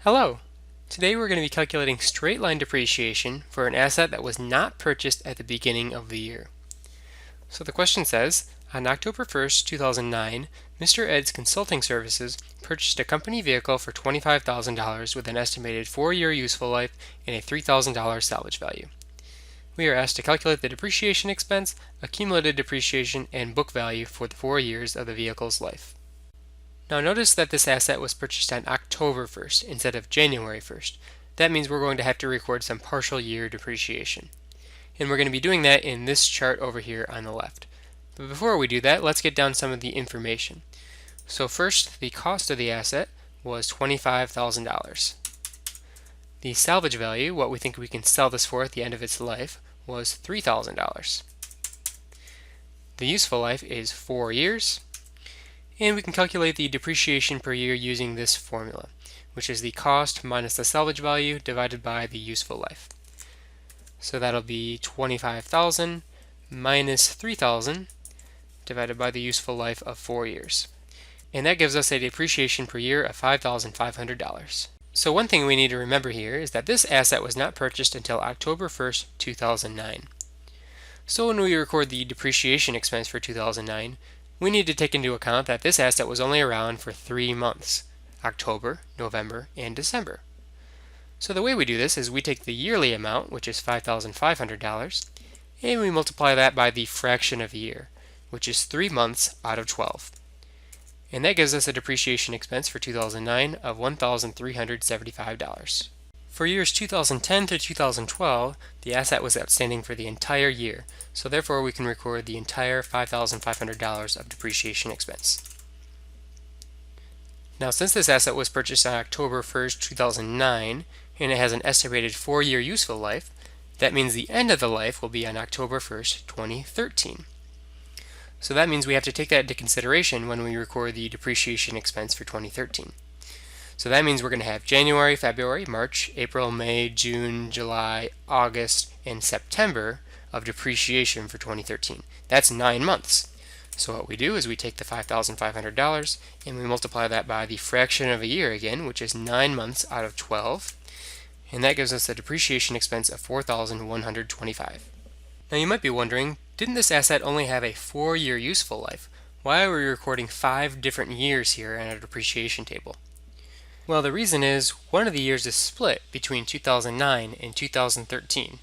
Hello! Today we're going to be calculating straight line depreciation for an asset that was not purchased at the beginning of the year. So the question says, on October 1st, 2009, Mr. Ed's Consulting Services purchased a company vehicle for $25,000 with an estimated 4-year useful life and a $3,000 salvage value. We are asked to calculate the depreciation expense, accumulated depreciation, and book value for the 4 years of the vehicle's life. Now notice that this asset was purchased on October 1st instead of January 1st. That means we're going to have to record some partial year depreciation. And we're going to be doing that in this chart over here on the left. But before we do that, let's get down some of the information. So first, the cost of the asset was $25,000. The salvage value, what we think we can sell this for at the end of its life, was $3,000. The useful life is 4 years. And we can calculate the depreciation per year using this formula, which is the cost minus the salvage value divided by the useful life. So that'll be 25,000 minus 3,000 divided by the useful life of 4 years. And that gives us a depreciation per year of $5,500. So one thing we need to remember here is that this asset was not purchased until October 1st, 2009. So when we record the depreciation expense for 2009, we need to take into account that this asset was only around for 3 months, October, November, and December. So the way we do this is we take the yearly amount, which is $5,500, and we multiply that by the fraction of a year, which is 3 months out of 12. And that gives us a depreciation expense for 2009 of $1,375. For years 2010 to 2012, the asset was outstanding for the entire year, so therefore we can record the entire $5,500 of depreciation expense. Now since this asset was purchased on October 1st, 2009, and it has an estimated 4-year useful life, that means the end of the life will be on October 1st, 2013. So that means we have to take that into consideration when we record the depreciation expense for 2013. So that means we're going to have January, February, March, April, May, June, July, August, and September of depreciation for 2013. That's 9 months. So what we do is we take the $5,500 and we multiply that by the fraction of a year again, which is 9 months out of 12. And that gives us a depreciation expense of $4,125. Now you might be wondering, didn't this asset only have a 4-year useful life? Why are we recording 5 different years here in our depreciation table? Well, the reason is one of the years is split between 2009 and 2013.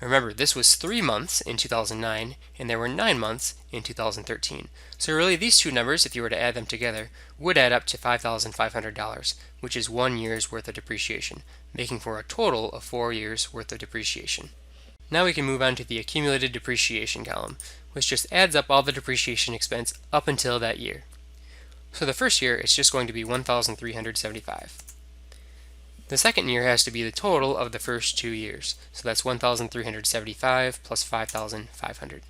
Remember, this was 3 months in 2009 and there were 9 months in 2013. So really these two numbers, if you were to add them together, would add up to $5,500, which is 1 year's worth of depreciation, making for a total of 4 years worth of depreciation. Now we can move on to the accumulated depreciation column, which just adds up all the depreciation expense up until that year. So the first year it's just going to be $1,375. The second year has to be the total of the first 2 years. So that's $1,375 plus $5,500.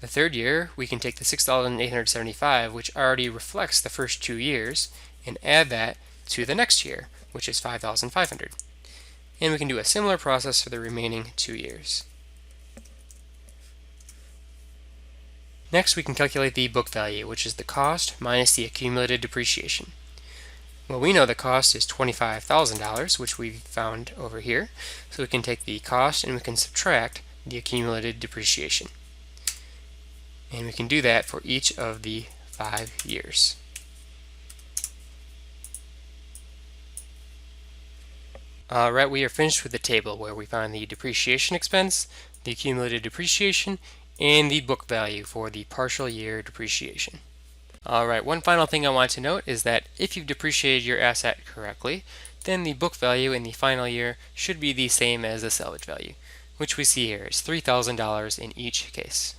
The third year we can take the $6,875, which already reflects the first 2 years, and add that to the next year, which is $5,500. And we can do a similar process for the remaining 2 years. Next, we can calculate the book value, which is the cost minus the accumulated depreciation. Well, we know the cost is $25,000, which we found over here. So we can take the cost and we can subtract the accumulated depreciation. And we can do that for each of the 5 years. Alright, we are finished with the table where we find the depreciation expense, the accumulated depreciation, and the book value for the partial year depreciation. Alright, one final thing I want to note is that if you've depreciated your asset correctly, then the book value in the final year should be the same as the salvage value, which we see here is $3,000 in each case.